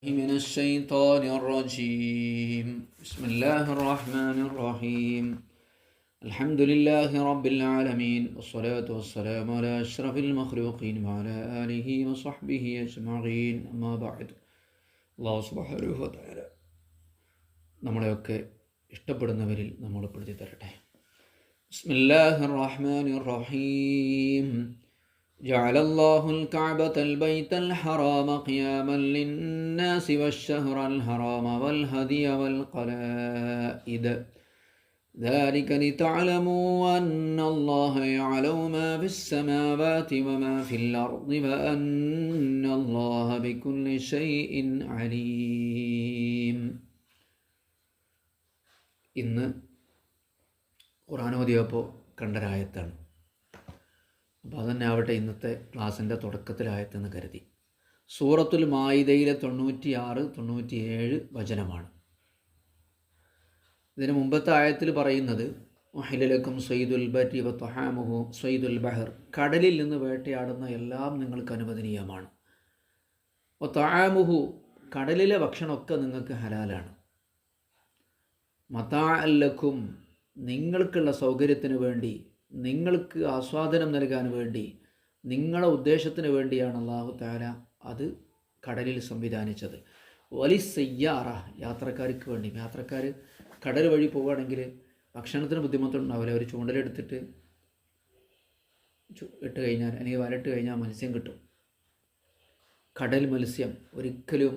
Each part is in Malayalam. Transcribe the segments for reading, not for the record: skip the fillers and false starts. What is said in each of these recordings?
من الشيطان الرجيم بسم الله الرحمن الرحيم الحمد لله رب العالمين والصلاة والسلام على أشرف المخلوقين وعلى آله وصحبه أجمعين أما بعد അല്ലാഹു സുബ്ഹാനഹു വ തആല നമ്മളെയൊക്കെ ഇഷ്ടപ്പെടുന്നവരിൽ നമ്മൾ ഉൾപ്പെടുത്തി തരട്ടെ. ബിസ്മില്ലാഹിർ റഹ്മാനിർ റഹീം جعل الله الكعبة البيت الحرام قياما للناس والشهر الحرام والهدي والقلائد ذلك لتعلموا أن الله يعلم ما في السماوات وما في الأرض وأن الله بكل شيء عليم. ഇന്ന് ഖുർആൻ ഓതിയപ്പോൾ കണ്ടൊരായത്താണ്. അപ്പോൾ അതുതന്നെ ആവട്ടെ ഇന്നത്തെ ക്ലാസ്സിൻ്റെ തുടക്കത്തിലായത്തെന്ന് കരുതി. സൂറത്തുൽ മാഇദയിലെ 96, 97 വചനമാണ്. ഇതിന് മുമ്പത്തെ ആയത്തിൽ പറയുന്നത് ഉഹില്ലലക്കും സയ്യിദുൽ ബരി വ തഹാമുഹു സയ്യിദുൽ ബഹർ, കടലിൽ നിന്ന് വേട്ടയാടുന്ന എല്ലാം നിങ്ങൾക്ക് അനുവദനീയമാണ്. വ തഹാമുഹു, കടലിലെ ഭക്ഷണമൊക്കെ നിങ്ങൾക്ക് ഹലാലാണ്. മതാഅൻ ലക്കും, നിങ്ങൾക്കുള്ള സൗകര്യത്തിന് വേണ്ടി, നിങ്ങൾക്ക് ആസ്വാദനം നൽകാൻ വേണ്ടി, നിങ്ങളുടെ ഉദ്ദേശത്തിന് വേണ്ടിയാണ് അല്ലാഹു തആല അത് കടലിൽ സംവിധാനിച്ചത്. വലിസ്സയ്യാറ, യാത്രക്കാർക്ക് വേണ്ടി. യാത്രക്കാർ കടൽ വഴി പോവുകയാണെങ്കിൽ ഭക്ഷണത്തിന് ബുദ്ധിമുട്ടുണ്ടാവില്ല. അവർ ചൂണ്ടലെടുത്തിട്ട് ഇട്ട് കഴിഞ്ഞാൽ, അല്ലെങ്കിൽ വലട്ട് കഴിഞ്ഞാൽ മത്സ്യം കിട്ടും. കടൽ മത്സ്യം ഒരിക്കലും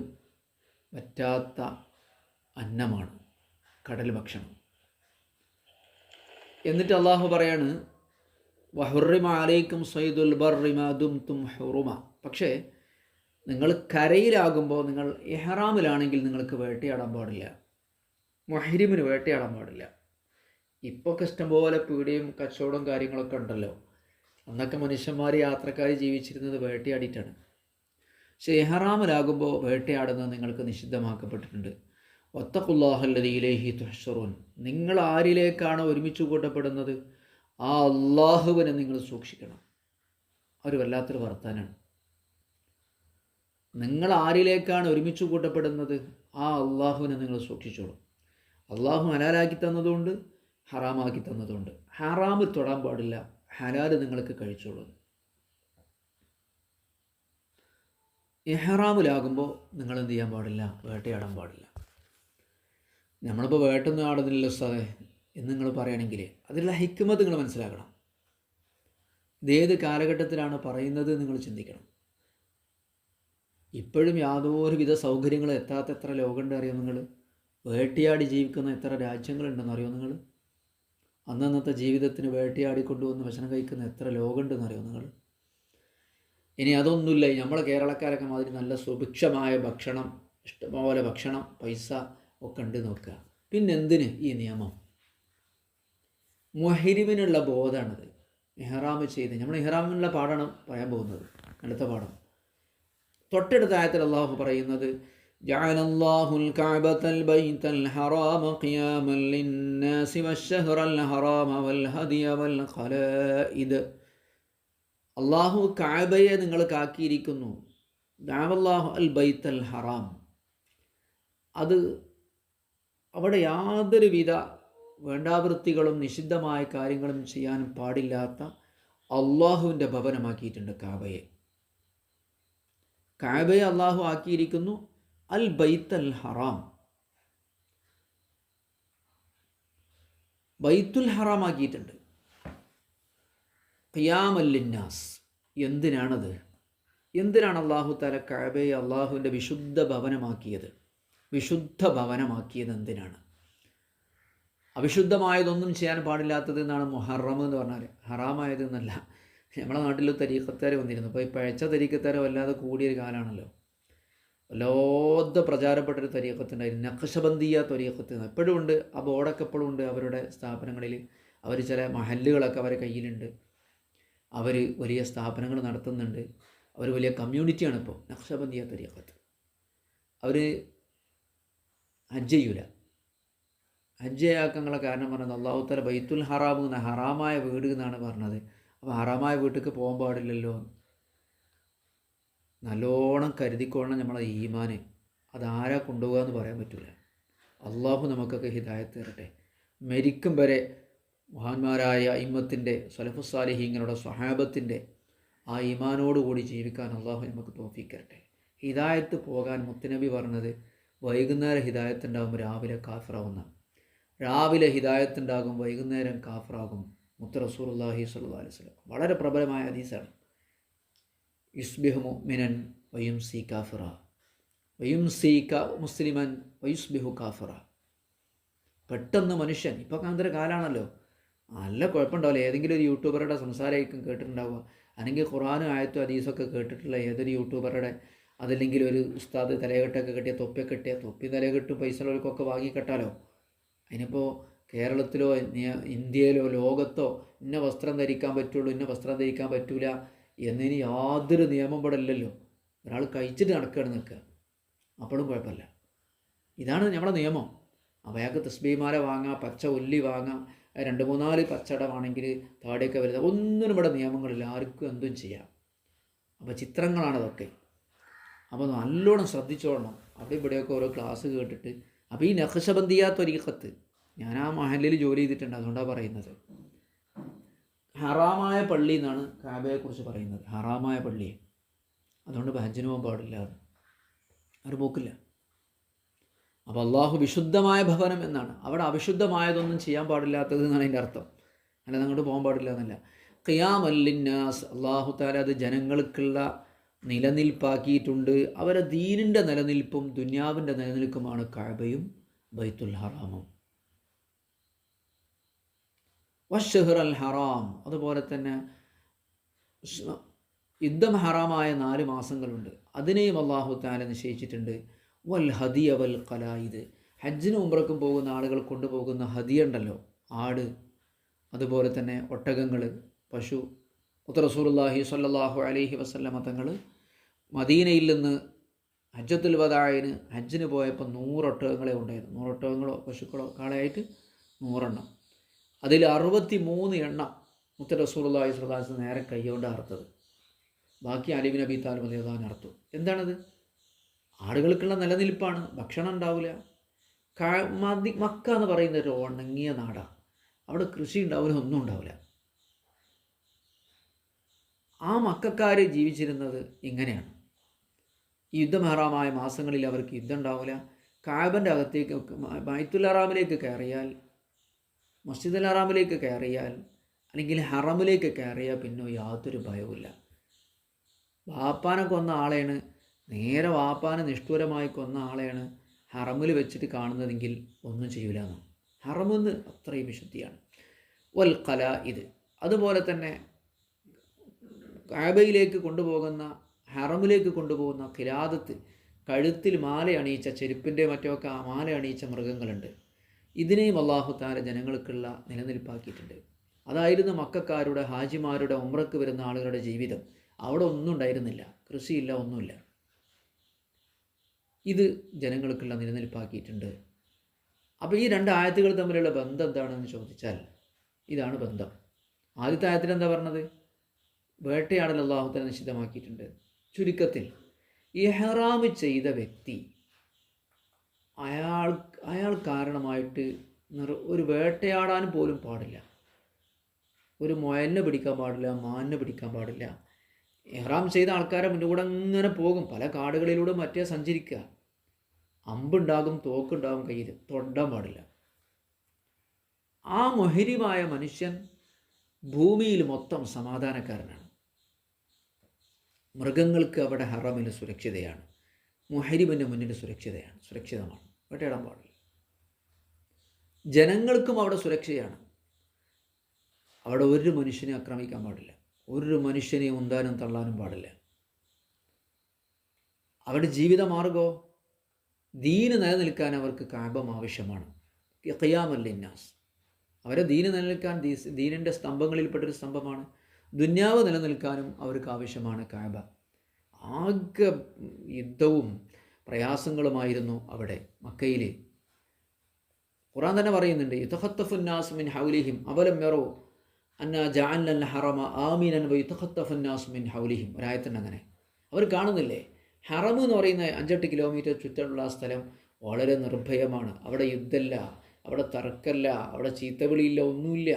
പറ്റാത്ത അന്നമാണ് കടൽ ഭക്ഷണം. എന്നിട്ട് അള്ളാഹു പറയാണ് വഹുറിമ അലൈക്കും സയ്യിദുൽ ബർരി മാ ദുംതും ഹുറുമ. പക്ഷേ നിങ്ങൾ കരയിലാകുമ്പോൾ, നിങ്ങൾ ഇഹ്റാമിലാണെങ്കിൽ നിങ്ങൾക്ക് വേട്ടയാടാൻ പാടില്ല, മുഹ്രിമിന് വേട്ടയാടാൻ പാടില്ല. ഇപ്പോൾ ഇഷ്ടംപോലെ പീടിയും കച്ചവടവും കാര്യങ്ങളൊക്കെ ഉണ്ടല്ലോ. അന്നൊക്കെ മനുഷ്യന്മാർ, യാത്രക്കാർ ജീവിച്ചിരുന്നത് വേട്ടയാടിയിട്ടാണ്. പക്ഷേ ഇഹ്റാമിലാകുമ്പോൾ വേട്ടയാടുന്നത് നിങ്ങൾക്ക് നിഷിദ്ധമാക്കപ്പെട്ടിട്ടുണ്ട്. വത്തഖുല്ലാഹല്ലദീ ഇലൈഹി തുഹ്ശറൂൻ, നിങ്ങൾ ആരിലേക്കാണ് ഒരുമിച്ച് കൂട്ടപ്പെടുന്നത് ആ അള്ളാഹുവിനെ നിങ്ങൾ സൂക്ഷിക്കണം. ഒരു വല്ലാത്തൊരു വർത്താനാണ്. നിങ്ങൾ ആരിലേക്കാണ് ഒരുമിച്ച് കൂട്ടപ്പെടുന്നത് ആ അള്ളാഹുവിനെ നിങ്ങൾ സൂക്ഷിച്ചോളൂ. അള്ളാഹു ഹലാലാക്കി തന്നതുകൊണ്ട്, ഹറാമാക്കി തന്നതുകൊണ്ട്. ഹറാമിൽ തൊടാൻ പാടില്ല, ഹലാൽ നിങ്ങൾക്ക് കഴിച്ചോളൂ. ഇഹ്റാമിലാകുമ്പോൾ നിങ്ങൾ എന്ത് ചെയ്യാൻ പാടില്ല? വേട്ടയാടാൻ പാടില്ല. നമ്മളിപ്പോൾ വേട്ടൊന്നും ആടുന്നില്ല ഉസ്താദേ എന്ന് നിങ്ങൾ പറയുകയാണെങ്കിൽ അതിലുള്ള ഹിക്മത്ത് നിങ്ങൾ മനസ്സിലാക്കണം. ഇതേത് കാലഘട്ടത്തിലാണ് പറയുന്നത് നിങ്ങൾ ചിന്തിക്കണം. ഇപ്പോഴും യാതൊരുവിധ സൗകര്യങ്ങളും എത്താത്ത എത്ര ലോകമുണ്ട് അറിയോ നിങ്ങൾ? വേട്ടയാടി ജീവിക്കുന്ന എത്ര രാജ്യങ്ങളുണ്ടെന്ന് അറിയോ നിങ്ങൾ? അന്നന്നത്തെ ജീവിതത്തിന് വേട്ടയാടി കൊണ്ടുവന്ന് ഭക്ഷണം കഴിക്കുന്ന എത്ര ലോകമുണ്ടെന്ന് അറിയോ നിങ്ങൾ? ഇനി അതൊന്നുമില്ല, നമ്മളെ കേരളക്കാരൊക്കെ മാതിരി നല്ല സുഭിക്ഷമായ ഭക്ഷണം, ഇഷ്ടംപോലെ ഭക്ഷണം, പൈസ ഒക്കെ ഉണ്ട് നോക്കുക. പിന്നെന്തിന് ഈ നിയമം? മുഹ്രിമിനുള്ള ബോധമാണത്. ഇഹ്റാം ചെയ്ത്, നമ്മൾ ഇഹ്റാമിനുള്ള പാഠമാണ് പറയാൻ പോകുന്നത്, അടുത്ത പാഠം. തൊട്ടടുത്ത ആയത്തിൽ അള്ളാഹു പറയുന്നത് ജഅലല്ലാഹുൽ കഅബത്തൽ ബൈത്തൽ ഹറാമ ഖിയാമൻ ലിന്നാസി വശ്ശഹ്റൽ ഹറാമ വൽ ഹദിയ വൽ ഖലായിദ്. അള്ളാഹു കഅബയെ നിങ്ങൾക്കാക്കിയിരിക്കുന്നു. ജഅലല്ലാഹു അൽ ബൈത്തൽ ഹറാം, അത് അവിടെ യാതൊരുവിധ വേണ്ടാവൃത്തികളും നിഷിദ്ധമായ കാര്യങ്ങളും ചെയ്യാനും പാടില്ലാത്ത അള്ളാഹുവിൻ്റെ ഭവനമാക്കിയിട്ടുണ്ട് കാബയെ. കാബയെ അള്ളാഹു ആക്കിയിരിക്കുന്നു അൽ ബൈത്തൽ ഹറാം, ബൈത്തുൽ ഹറാം ആക്കിയിട്ടുണ്ട്. ഖിയാമൻ ലിന്നാസ്, എന്തിനാണത്? എന്തിനാണ് അള്ളാഹു തആല കാബയെ അള്ളാഹുവിൻ്റെ വിശുദ്ധ ഭവനമാക്കിയത്? വിശുദ്ധ ഭവനമാക്കിയത് എന്തിനാണ്? അവിശുദ്ധമായതൊന്നും ചെയ്യാൻ പാടില്ലാത്തത് എന്നാണ് മുഹറം എന്ന് പറഞ്ഞാൽ, ഹറാമായത് എന്നല്ല. നമ്മളെ നാട്ടിൽ തരീഖത്താർ വന്നിരുന്നു. അപ്പോൾ ഈ പഴച്ച തരീഖത്താർ വല്ലാതെ കൂടിയൊരു കാലമാണല്ലോ. വല്ലാതെ പ്രചാരപ്പെട്ടൊരു തരീഖത്തുണ്ടായിരുന്നു, നഖ്ശബന്ദിയ തരീഖത്ത്. എപ്പോഴും ഉണ്ട് ആ ബോർഡൊക്കെ, എപ്പോഴും ഉണ്ട് അവരുടെ സ്ഥാപനങ്ങളിൽ. അവർ ചില മഹല്ലുകളൊക്കെ അവരെ കയ്യിലുണ്ട്. അവർ വലിയ സ്ഥാപനങ്ങൾ നടത്തുന്നുണ്ട്. അവർ വലിയ കമ്മ്യൂണിറ്റിയാണ് ഇപ്പോൾ നഖ്ശബന്ദിയ തരീഖത്ത്. അവർ ഹജ്ജ് ചെയ്യൂല. ഹജ്ജയാക്കങ്ങളെ കാരണം പറഞ്ഞത് അല്ലാഹു തആല ബൈത്തുൽ ഹറാം എന്ന ഹറാമായ വീട് എന്നാണ് പറഞ്ഞത്. അപ്പോൾ ഹറാമായ വീട്ടിലേക്ക് പോകാൻ പാടില്ലല്ലോ. നല്ലോണം കരുതിക്കൊള്ളണം നമ്മളെ ഈമാന്. അതാരാ കൊണ്ടുപോകുക എന്ന് പറയാൻ പറ്റില്ല. അള്ളാഹു നമുക്കൊക്കെ ഹിദായത്ത് തരട്ടെ. മരിക്കും വരെ മഹാന്മാരായ ഇമ്മത്തിൻ്റെ സലഫുസാലിഹീങ്ങളുടെ സ്വഹാബത്തിൻ്റെ ആ ഈമാനോടുകൂടി ജീവിക്കാൻ അള്ളാഹു നമുക്ക് തൗഫീഖ് തരട്ടെ. ഹിദായത്ത് പോകാൻ മുത്തുനബി പറഞ്ഞത് വൈകുന്നേരം ഹിദായത്ത് ഉണ്ടാകും, രാവിലെ കാഫിറാവുന്ന. രാവിലെ ഹിദായത്ത് ഉണ്ടാകും, വൈകുന്നേരം കാഫിറാകും. മുത്ത് റസൂലുള്ളാഹി സ്വല്ലല്ലാഹി അലൈഹി വസല്ലം വളരെ പ്രബലമായ ഹദീസാണ്. യുസ്ബിഹു മുഅ്മിനൻ വയുംസി കാഫിറ വയുംസി മുസ്ലിമൻ വയുസ്ബിഹു കാഫിറ. പെട്ടെന്ന് മനുഷ്യൻ, ഇപ്പോൾ അങ്ങനത്തെ ഒരു കാലമാണല്ലോ, നല്ല കുഴപ്പമുണ്ടാവില്ല. ഏതെങ്കിലും ഒരു യൂട്യൂബറുടെ സംസാരമായിരിക്കും കേട്ടിട്ടുണ്ടാവുക, അല്ലെങ്കിൽ ഖുർആനും ആയത്തും ഹദീസൊക്കെ കേട്ടിട്ടുള്ള ഏതൊരു യൂട്യൂബറുടെ, അതല്ലെങ്കിൽ ഒരു ഉസ്താദ് തലകെട്ടൊക്കെ കെട്ടിയ തൊപ്പിയൊക്കെ കെട്ടിയ തൊപ്പി തലകെട്ടും പൈസ ഉള്ളവർക്കൊക്കെ വാങ്ങിക്കെട്ടാലോ. അതിനിപ്പോൾ കേരളത്തിലോ ഇന്ത്യയിലോ ലോകത്തോ ഇന്ന വസ്ത്രം ധരിക്കാൻ പറ്റുള്ളൂ, ഇന്ന വസ്ത്രം ധരിക്കാൻ പറ്റൂല എന്നതിന് യാതൊരു നിയമം ഇവിടെ ഇല്ലല്ലോ. ഒരാൾ കഴിച്ചിട്ട് നടക്കുകയാണ് നിൽക്കുക, അപ്പോഴും കുഴപ്പമില്ല. ഇതാണ് നമ്മുടെ നിയമം. അപ്പോൾ അയാൾക്ക് തസ്ബീമാല വാങ്ങാം, പച്ച ഉല്ലി വാങ്ങാം, 2-3 പച്ചടമാണെങ്കിൽ താടിയൊക്കെ വരുന്നത്, ഒന്നിനും ഇവിടെ നിയമങ്ങളില്ല, ആർക്കും എന്തും ചെയ്യാം. അപ്പോൾ ചിത്രങ്ങളാണതൊക്കെ. അപ്പോൾ നല്ലോണം ശ്രദ്ധിച്ചോളണം. അവിടെ ഇവിടെയൊക്കെ ഓരോ ക്ലാസ് കേട്ടിട്ട്. അപ്പോൾ ഈ നഖ്ശബന്ദിയ ത്വരീഖത്ത്, ഞാൻ ആ മഹല്ലിൽ ജോലി ചെയ്തിട്ടുണ്ട്, അതുകൊണ്ടാണ് പറയുന്നത്. ഹറാമായ പള്ളി എന്നാണ് കാബയെക്കുറിച്ച് പറയുന്നത്, ഹറാമായ പള്ളിയെ. അതുകൊണ്ട് ഹജ്ജിന് പോകാൻ പാടില്ല, അത് പോക്കില്ല. അപ്പോൾ അള്ളാഹു വിശുദ്ധമായ ഭവനം എന്നാണ്. അവിടെ അവിശുദ്ധമായതൊന്നും ചെയ്യാൻ പാടില്ലാത്തത് എന്നാണ് അതിൻ്റെ അർത്ഥം. അല്ലാതെ അങ്ങോട്ട് പോകാൻ പാടില്ല എന്നല്ല. ഖിയാമൽ ലിന്നാസ്, അള്ളാഹു തആല അത് ജനങ്ങൾക്കുള്ള നിലനിൽപ്പാക്കിയിട്ടുണ്ട്. അവരെ ദീനിൻ്റെ നിലനിൽപ്പും ദുനിയാവിൻ്റെ നിലനിൽപ്പുമാണ് കഅബയും ബൈത്തുൽ ഹറാമും. വശഹ്ർ അൽ ഹറാം, അതുപോലെ തന്നെ യുദ്ധം ഹറാമായ 4 മാസങ്ങളുണ്ട്, അതിനെയും അള്ളാഹു തആല നിശ്ചയിച്ചിട്ടുണ്ട്. വൽ ഹദിയ വൽ ഖലായിദ്, ഹജ്ജിനും ഉംറക്കും പോകുന്ന ആളുകൾ കൊണ്ടുപോകുന്ന ഹദിയ ഉണ്ടല്ലോ, ആട്, അതുപോലെ തന്നെ ഒട്ടകങ്ങൾ, പശു. മുത്ത് റസൂലുള്ളാഹി സ്വല്ലല്ലാഹു അലൈഹി വസല്ലമ തങ്ങൾ മദീനയിൽ നിന്ന് ഹജ്ജത്തുൽ വദാഇന് ഹജ്ജിന് പോയപ്പോൾ 100 ഒട്ടകങ്ങളെ ഉണ്ടായിരുന്നു. 100 ഒട്ടകങ്ങളോ പശുക്കളോ കാളയായിട്ട് 100 എണ്ണം. അതിൽ 63 എണ്ണം മുത്ത് റസൂലുള്ളാഹി സ്വല്ലല്ലാഹു അലൈഹി വസല്ലം നേരെ കൈകൊണ്ട് അറുത്തത്. ബാക്കി അലി ഇബ്നു അബീ താലിബ് റളിയല്ലാഹു അൻഹു അറുത്തു. എന്താണത്? ആടുകൾക്കുള്ള നിലനിൽപ്പാണ്, ഭക്ഷണം ഉണ്ടാവില്ല. മക്ക എന്ന് പറയുന്ന ഒരു ഉണങ്ങിയ നാടാണ്, അവിടെ കൃഷി ഉണ്ടാവില്ല, ഒന്നും ഉണ്ടാവില്ല. ആ മക്കാർ ജീവിച്ചിരുന്നത് ഇങ്ങനെയാണ്. ഈ യുദ്ധം ഹറാമായ മാസങ്ങളിൽ അവർക്ക് യുദ്ധം ഉണ്ടാവില്ല. കാബൻ്റെ അകത്തേക്ക്, ബൈത്തുൽ ഹറാമിലേക്ക് കയറിയാൽ, മസ്ജിദുൽ ഹറാമിലേക്ക് കയറിയാൽ, അല്ലെങ്കിൽ ഹറമിലേക്ക് കയറിയാൽ പിന്നെ യാതൊരു ഭയവുമില്ല. വാപ്പാനെ കൊന്ന ആളെയാണ്, നേരെ വാപ്പാനെ നിഷ്ഠൂരമായി കൊന്ന ആളെയാണ് ഹറമിൽ വെച്ചിട്ട് കാണുന്നതെങ്കിൽ ഒന്നും ചെയ്യൂല എന്നാണ്. ഹറമെന്ന് അത്രയും വിശുദ്ധിയാണ്. വൽ ഖലായിദ്, അതുപോലെ തന്നെ കഅബയിലേക്ക് കൊണ്ടുപോകുന്ന, ഹറമിലേക്ക് കൊണ്ടുപോകുന്ന ഖിലാദത്ത്, കഴുത്തിൽ മാല അണിയിച്ച, ചെരുപ്പിൻ്റെ മറ്റൊക്കെ മാല അണിയിച്ച മൃഗങ്ങളുണ്ട്. ഇതിനെയും അല്ലാഹു തആല ജനങ്ങൾക്കുള്ള നിലനിൽപ്പാക്കിയിട്ടുണ്ട്. അതായിരുന്നു മക്കക്കാരുടെ, ഹാജിമാരുടെ, ഉംറക്ക് വരുന്ന ആളുകളുടെ ജീവിതം. അവിടെ ഒന്നും ഉണ്ടായിരുന്നില്ല, കൃഷിയില്ല, ഒന്നുമില്ല. ഇത് ജനങ്ങൾക്കുള്ള നിലനിൽപ്പാക്കിയിട്ടുണ്ട്. അപ്പോൾ ഈ 2 ആയത്തുകൾ തമ്മിലുള്ള ബന്ധം എന്താണെന്ന് ചോദിച്ചാൽ ഇതാണ് ബന്ധം. ആദ്യത്തെ ആയത്തിൽ എന്താ പറഞ്ഞത്? വേട്ടയാടൽ അല്ലാഹു തആല നിഷിദ്ധമാക്കിയിട്ടുണ്ട്. ചുരുക്കത്തിൽ ഇഹ്റാം ചെയ്ത വ്യക്തി, അയാൾ കാരണമായിട്ട് ഒരു വേട്ടയാടാൻ പോലും പാടില്ല. ഒരു മുയലിനെ പിടിക്കാൻ പാടില്ല, മാനിനെ പിടിക്കാൻ പാടില്ല. ഇഹ്റാം ചെയ്ത ആൾക്കാരെ മുന്നിലൂടെ അങ്ങനെ പോകും, പല കാടുകളിലൂടെ മറ്റേ സഞ്ചരിക്കുക. അമ്പുണ്ടാകും, തോക്കുണ്ടാകും കയ്യിൽ, തൊടാൻ പാടില്ല. ആ മുഹരിമായ മനുഷ്യൻ ഭൂമിയിൽ മൊത്തം സമാധാനക്കാരനാണ്. മൃഗങ്ങൾക്ക് അവിടെ ഹറമിൽ സുരക്ഷിതയാണ്, മുഹരിമിൻ്റെ മുന്നിൽ സുരക്ഷിതമാണ്, വേട്ടയിടാൻ പാടില്ല. ജനങ്ങൾക്കും അവിടെ സുരക്ഷയാണ്. അവിടെ ഒരു മനുഷ്യനെ ആക്രമിക്കാൻ പാടില്ല, ഒരു മനുഷ്യനെ ഉന്താനും തള്ളാനും പാടില്ല. അവരുടെ ജീവിതമാർഗോ ദീന് നിലനിൽക്കാൻ അവർക്ക് കഅബം ആവശ്യമാണ്. ഖിയാമൽ ലിന്നാസ്, അവരെ ദീന് നിലനിൽക്കാൻ ദീനിൻ്റെ സ്തംഭങ്ങളിൽപ്പെട്ടൊരു സ്തംഭമാണ്. ദുന്യാവ് നിലനിൽക്കാനും അവർക്ക് ആവശ്യമാണ് കഅബ. ആകെ യുദ്ധവും പ്രയാസങ്ങളുമായിരുന്നു അവിടെ മക്കയിൽ. ഖുർആൻ തന്നെ പറയുന്നുണ്ട്, യതഖത്തഫുന്നാസ് മിൻ ഹൗലിഹിം അവലം യറൂ അന്നാ ജഅൽനൽ ഹറമ ആമിനൻ വയതഖത്തഫുന്നാസ് മിൻ ഹൗലിഹിം. ഒരായത്തുണ്ട് അങ്ങനെ. അവർ കാണുന്നില്ലേ ഹറം എന്ന് പറയുന്ന 5-8 കിലോമീറ്റർ ചുറ്റുള്ള ആ സ്ഥലം വളരെ നിർഭയമാണ്. അവിടെ യുദ്ധമില്ല, അവിടെ തർക്കമില്ല, അവിടെ ചീത്തവിളിയില്ല, ഒന്നുമില്ല.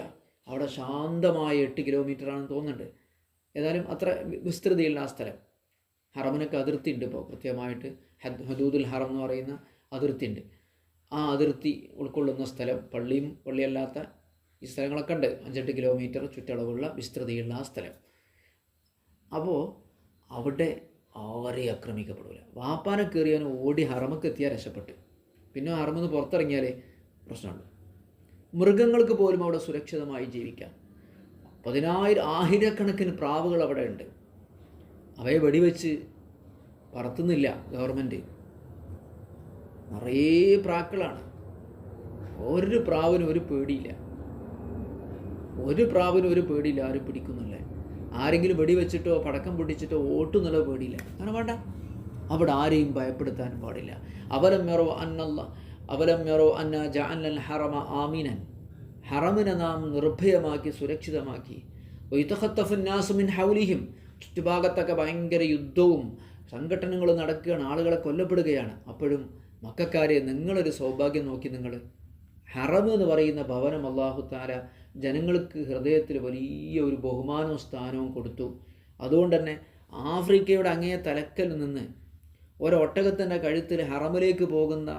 അവിടെ ശാന്തമായ 8 കിലോമീറ്ററാണെന്ന് തോന്നുന്നുണ്ട്. ഏതായാലും അത്ര വിസ്തൃതിയുള്ള ആ സ്ഥലം. ഹറമിനൊക്കെ അതിർത്തി ഉണ്ട് ഇപ്പോൾ കൃത്യമായിട്ട്. ഹദൂദുൽ ഹറം എന്ന് പറയുന്ന അതിർത്തി ഉണ്ട്. ആ അതിർത്തി ഉൾക്കൊള്ളുന്ന സ്ഥലം, പള്ളിയും പള്ളിയല്ലാത്ത ഈ സ്ഥലങ്ങളൊക്കെ ഉണ്ട്. 5-8 കിലോമീറ്റർ ചുറ്റളവുള്ള വിസ്തൃതിയുള്ള ആ സ്ഥലം. അപ്പോൾ അവിടെ ആരെയും ആക്രമിക്കപ്പെടില്ല. വാപ്പാനെ കയറിയാനും ഓടി ഹറമക്ക് എത്തിയാൽ രക്ഷപ്പെട്ട്. പിന്നെ ഹറമെന്ന് പുറത്തിറങ്ങിയാലേ പ്രശ്നമുണ്ട്. മൃഗങ്ങൾക്ക് പോലും അവിടെ സുരക്ഷിതമായി ജീവിക്കാം. 10,000-1000കണക്കിന് പ്രാവുകൾ അവിടെ ഉണ്ട്. അവയെ വെടിവെച്ച് പറത്തുന്നില്ല ഗവൺമെൻറ്. നിറയെ പ്രാക്കളാണ്. ഒരു പ്രാവിനും ഒരു പേടിയില്ല. ആരും പിടിക്കുന്നില്ല. ആരെങ്കിലും വെടിവെച്ചിട്ടോ പടക്കം പൊട്ടിച്ചിട്ടോ ഓട്ടുന്നുള്ള പേടിയില്ല. അങ്ങനെ വേണ്ട. അവിടെ ആരെയും ഭയപ്പെടുത്താനും പാടില്ല. അവലം യറോ അന്ന ജഅൽനൽ ഹറമ ആമിനൻ, ഹറമിനെ നാം നിർഭയമാക്കി സുരക്ഷിതമാക്കി. വയതഖത്തഫു നാസു മിൻ ഹൗലിഹിം, ചുറ്റുഭാഗത്തൊക്കെ ഭയങ്കര യുദ്ധവും സംഘടനകളും നടക്കുകയാണ്, ആളുകളെ കൊല്ലപ്പെടുകയാണ്. അപ്പോഴും മക്കക്കാരെ, നിങ്ങളൊരു സൗഭാഗ്യം നോക്കി. നിങ്ങൾ ഹറം എന്ന് പറയുന്ന ഭവനം അല്ലാഹു തആല ജനങ്ങൾക്ക് ഹൃദയത്തിൽ വലിയ ഒരു ബഹുമാനവും സ്ഥാനവും കൊടുത്തു. അതുകൊണ്ട് തന്നെ ആഫ്രിക്കയുടെ അങ്ങേ തലക്കൽ നിന്ന് ഒരൊട്ടകത്തിൻ്റെ കഴുത്തിൽ ഹറമിലേക്ക് പോകുന്ന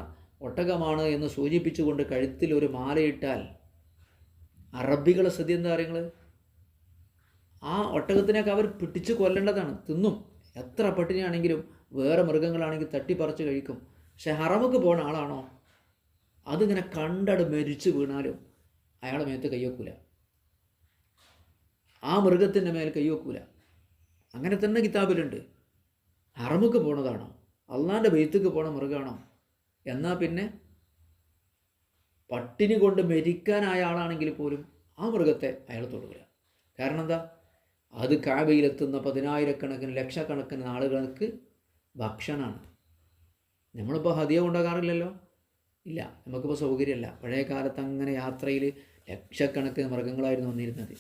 ഒട്ടകമാണ് എന്ന് സൂചിപ്പിച്ചുകൊണ്ട് കഴുത്തിൽ ഒരു മാലയിട്ടാൽ അറബികളെ സ്ഥിതി എന്താ പറയുക? ആ ഒട്ടകത്തിനൊക്കെ അവർ പിടിച്ച് കൊല്ലേണ്ടതാണ്, തിന്നും. എത്ര പട്ടിണിയാണെങ്കിലും വേറെ മൃഗങ്ങളാണെങ്കിൽ തട്ടിപ്പറിച്ച് കഴിക്കും. പക്ഷെ ഹറമക്ക് പോണ ആളാണോ, അതിങ്ങനെ കണ്ടട് മരിച്ചു വീണാലും അയാളെ മേത്ത് കൈവെക്കൂല, ആ മൃഗത്തിൻ്റെ മേൽ കൈവെക്കൂല. അങ്ങനെ തന്നെ കിതാബിലുണ്ട്. ഹറമക്ക് പോണതാണോ, അള്ളാൻ്റെ ബൈത്തേക്ക് പോണ മൃഗമാണോ, എന്നാൽ പിന്നെ പട്ടിണി കൊണ്ട് മരിക്കാനായ ആളാണെങ്കിൽ പോലും ആ മൃഗത്തെ അയാൾ തൊടുകില്ല. കാരണം എന്താ? അത് കാബയിലെത്തുന്ന 10,000കണക്കിന് ലക്ഷക്കണക്കിന് ആളുകൾക്ക് ഭക്ഷണമാണ്. നമ്മളിപ്പോൾ ഹദിയ കൊണ്ടാകാറില്ലല്ലോ. ഇല്ല, നമുക്കിപ്പോൾ സൗകര്യമല്ല. പഴയ കാലത്ത് അങ്ങനെ യാത്രയിൽ ലക്ഷക്കണക്കിന് മൃഗങ്ങളായിരുന്നു വന്നിരുന്നത്.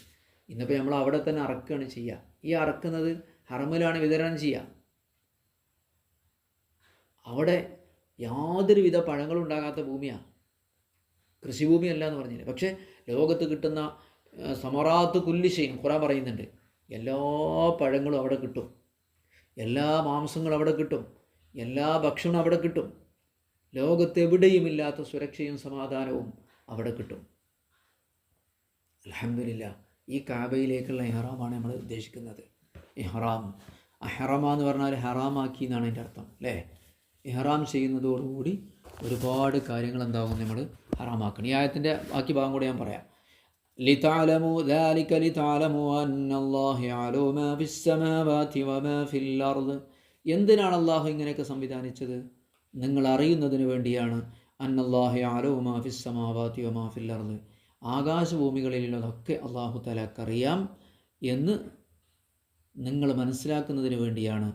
ഇന്നിപ്പോൾ നമ്മൾ അവിടെ തന്നെ അറക്കുകയാണ് ചെയ്യുക. ഈ അറക്കുന്നത് ഹറമിലാണ് വിതരണം ചെയ്യുക. അവിടെ യാതൊരുവിധ പഴങ്ങളും ഉണ്ടാകാത്ത ഭൂമിയാണ്, കൃഷിഭൂമിയല്ല എന്ന് പറഞ്ഞില്ല. പക്ഷേ ലോകത്ത് കിട്ടുന്ന സമറാത്ത് കുല്ലിശയും ഖുർആൻ പറയുന്നുണ്ട്. എല്ലാ പഴങ്ങളും അവിടെ കിട്ടും, എല്ലാ മാംസങ്ങളും അവിടെ കിട്ടും, എല്ലാ ഭക്ഷണവും അവിടെ കിട്ടും. ലോകത്തെവിടെയുമില്ലാത്ത സുരക്ഷയും സമാധാനവും അവിടെ കിട്ടും. അൽഹംദുലില്ലാ. ഈ കാബയിലേക്കുള്ള ഇഹ്റാമാണ് നമ്മൾ ഉദ്ദേശിക്കുന്നത്. ഇഹ്റാം, അഹ്റമ എന്ന് പറഞ്ഞാൽ ഹറാമാക്കി എന്നാണ് എൻ്റെ അർത്ഥം, അല്ലേ? ഇഹ്റാം ചെയ്യുന്നതോടുകൂടി ഒരുപാട് കാര്യങ്ങൾ എന്താകും, നമ്മൾ ഹറാമാക്കണം. ഈ ആയത്തിൻ്റെ ബാക്കി ഭാഗം കൂടി ഞാൻ പറയാം. لِتَعْلَمُوا ذَلِكَ لِتَعْلَمُوا أَنَّ اللَّهَ يَعْلَمُ مَا فِي السَّمَاوَاتِ وَمَا فِي الْأَرْضِ. എന്തിനാണ് അള്ളാഹു ഇങ്ങനെയൊക്കെ സംവിധാനിച്ചത്? നിങ്ങൾ അറിയുന്നതിന് വേണ്ടിയാണ്. അന്നല്ലാഹു യഅലമു മാ ഫിസ് സമാവാതി വമാ ഫിൽ അർദ്, ആകാശഭൂമികളിലുള്ളതൊക്കെ അള്ളാഹു തആലക്കറിയാം എന്ന് നിങ്ങൾ മനസ്സിലാക്കുന്നതിന് വേണ്ടിയാണ്.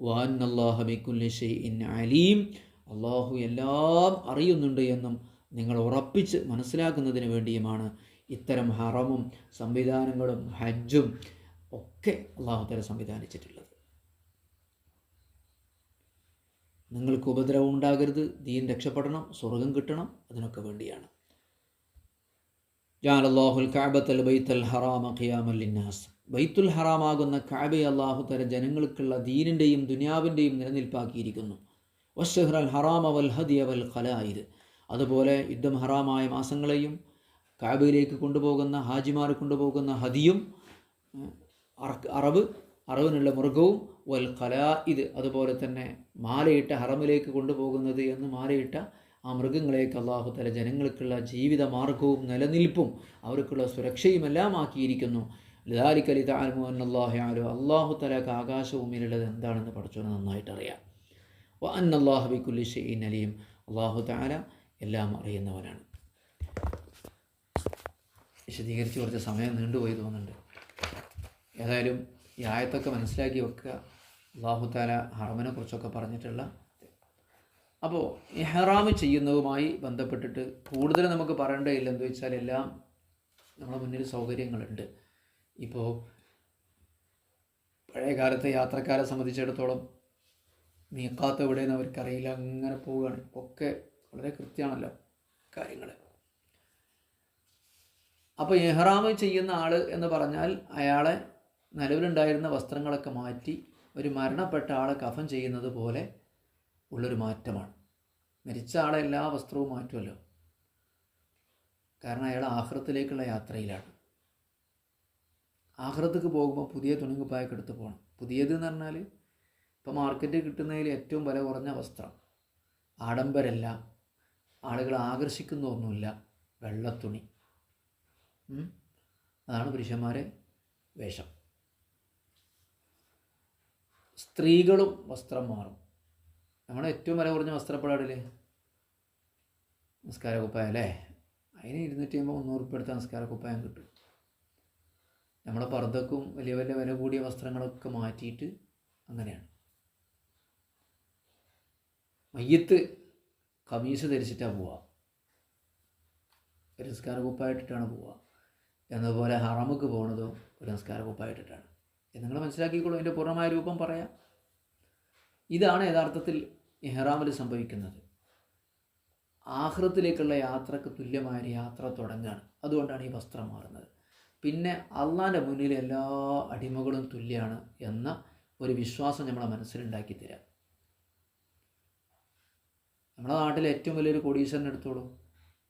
വഅന്നല്ലാഹ ബികുല്ലി ഷൈഇൻ അലീം, അള്ളാഹു എല്ലാം അറിയുന്നുണ്ട് എന്നും നിങ്ങൾ ഉറപ്പിച്ച് മനസ്സിലാക്കുന്നതിന് വേണ്ടിയുമാണ് ഇത്തരം ഹറമും സംവിധാനങ്ങളും ഹജ്ജും ഒക്കെ അള്ളാഹു തആല സംവിധാനിച്ചിട്ടുള്ളത്. നിങ്ങൾക്ക് ഉപദ്രവം ഉണ്ടാകരുത്, ദീൻ രക്ഷപ്പെടണം, സ്വർഗം കിട്ടണം, അതിനൊക്കെ വേണ്ടിയാണ്. ജഅലല്ലാഹുൽ കഅബത്തൽ ബൈത്തൽ ഹറാമ ഖിയാമൻ ലിന്നാസ്, ബൈത്തുൽ ഹറാമാകുന്ന കഅബയെ അല്ലാഹു തആല ജനങ്ങൾക്കുള്ള ദീനിൻ്റെയും ദുനിയാവിൻ്റെയും നിലനിൽപ്പാക്കിയിരിക്കുന്നു. വശ്ശഹ്റൽ ഹറാമ വൽ ഹദിയ വൽ ഖലായിദ്, അതുപോലെ യുദ്ധം ഹറാമായ മാസങ്ങളെയും കഅബയിലേക്ക് കൊണ്ടുപോകുന്ന ഹാജിമാർ കൊണ്ടുപോകുന്ന ഹദിയും അറവിനുള്ള മൃഗവും വൽ ഖലായിദ്, അതുപോലെ തന്നെ മാലയിട്ട ഹറമിലേക്ക് കൊണ്ടുപോകുന്നത് എന്ന് മാലയിട്ട ആ മൃഗങ്ങളെയൊക്കെ അല്ലാഹു തആല ജനങ്ങൾക്കുള്ള ജീവിത മാർഗവും നിലനിൽപ്പും അവർക്കുള്ള സുരക്ഷയും എല്ലാം ആക്കിയിരിക്കുന്നു. ലിദാലിക ലിതഅലമു അന്നല്ലാഹു യഅലമു, അല്ലാഹു തആലക്ക് ആകാശഭൂമിയിലുള്ളത് എന്താണെന്ന് പഠിച്ചവന് നന്നായിട്ട് അറിയാം. വ അന്നല്ലാഹു ബികുല്ലി ഷൈഇൻ അലീം, അല്ലാഹു തആല എല്ലാം അറിയുന്നവനാണ്. വിശദീകരിച്ച് കുറച്ച് സമയം നീണ്ടുപോയി തോന്നുന്നുണ്ട്. ഏതായാലും ഈ ആയത്തൊക്കെ മനസ്സിലാക്കി വെക്കുക. അല്ലാഹു തആല ഹറമിനെ കുറിച്ചൊക്കെ പറഞ്ഞിട്ടുള്ള. അപ്പോൾ ഇഹ്റാം ചെയ്യുന്നതുമായി ബന്ധപ്പെട്ടിട്ട് കൂടുതൽ നമുക്ക് പറയേണ്ടതില്ല. എന്താ വെച്ചാൽ എല്ലാം നമ്മുടെ മുന്നിൽ സൗകര്യങ്ങളുണ്ട്. ഇപ്പോൾ പഴയ കാലത്തെ യാത്രക്കാരെ സംബന്ധിച്ചിടത്തോളം മീഖാത്ത് എവിടെയെന്ന് അവർക്കറിയില്ല, അങ്ങനെ പോവുകയാണ്. ഒക്കെ വളരെ കൃത്യമാണല്ലോ കാര്യങ്ങൾ. അപ്പോൾ ഇഹ്റാം ചെയ്യുന്ന ആൾ എന്ന് പറഞ്ഞാൽ അയാളെ നിലവിലുണ്ടായിരുന്ന വസ്ത്രങ്ങളൊക്കെ മാറ്റി ഒരു മരണപ്പെട്ട ആളെ കഫൻ ചെയ്യുന്നത് പോലെ ഉള്ളൊരു മാറ്റമാണ്. മരിച്ച ആളെ എല്ലാ വസ്ത്രവും മാറ്റുമല്ലോ, കാരണം അയാൾ ആഖിറത്തിലേക്കുള്ള യാത്രയിലാണ്. ആഖിറത്തേക്ക് പോകുമ്പോൾ പുതിയ തുണിക്കുപ്പായൊക്കെ എടുത്ത് പോകണം. പുതിയത് എന്ന് പറഞ്ഞാൽ ഇപ്പോൾ മാർക്കറ്റിൽ കിട്ടുന്നതിൽ ഏറ്റവും വില കുറഞ്ഞ വസ്ത്രം, ആഡംബരമല്ല, ആളുകളെ ആകർഷിക്കുന്ന ഒന്നുമില്ല, വെള്ളത്തുണി. അതാണ് പുരുഷന്മാരെ വേഷം. സ്ത്രീകളും വസ്ത്രം മാറും. നമ്മുടെ ഏറ്റവും വില കുറഞ്ഞ വസ്ത്രപ്പെടാടില്ലേ നിസ്കാര കുപ്പായം അല്ലേ, അതിന് 250-300 ഉറുപ്പിക എടുത്ത നിസ്കാര കുപ്പായം കിട്ടും. നമ്മളെ പർദ്ദക്കും വലിയ വലിയ വില കൂടിയ വസ്ത്രങ്ങളൊക്കെ മാറ്റിയിട്ട് അങ്ങനെയാണ്. മയ്യത്ത് കമീസ് ധരിച്ചിട്ടാണ് പോവുക, ഒരു നിസ്കാര കുപ്പായിട്ടിട്ടാണ് പോവുക. എന്നതുപോലെ ഹറമുക്ക് പോകുന്നതോ ഒരു നിസ്കാര കുപ്പായിട്ടിട്ടാണ്. നിങ്ങൾ മനസ്സിലാക്കിക്കോളൂ, അതിൻ്റെ പൂർണ്ണമായ രൂപം പറയാം. ഇതാണ് യഥാർത്ഥത്തിൽ ഇഹ്റാമിൽ സംഭവിക്കുന്നത്. ആഖിറത്തിലേക്കുള്ള യാത്രക്ക് തുല്യമായ യാത്ര തുടങ്ങുകയാണ്. അതുകൊണ്ടാണ് ഈ വസ്ത്രം മാറുന്നത്. പിന്നെ അള്ളാൻ്റെ മുന്നിൽ എല്ലാ അടിമകളും തുല്യമാണ് എന്ന ഒരു വിശ്വാസം നമ്മളെ മനസ്സിലുണ്ടാക്കി തരാം. നമ്മുടെ നാട്ടിലെ ഏറ്റവും വലിയൊരു കോടീശ്വരനെ എടുത്തോളൂ,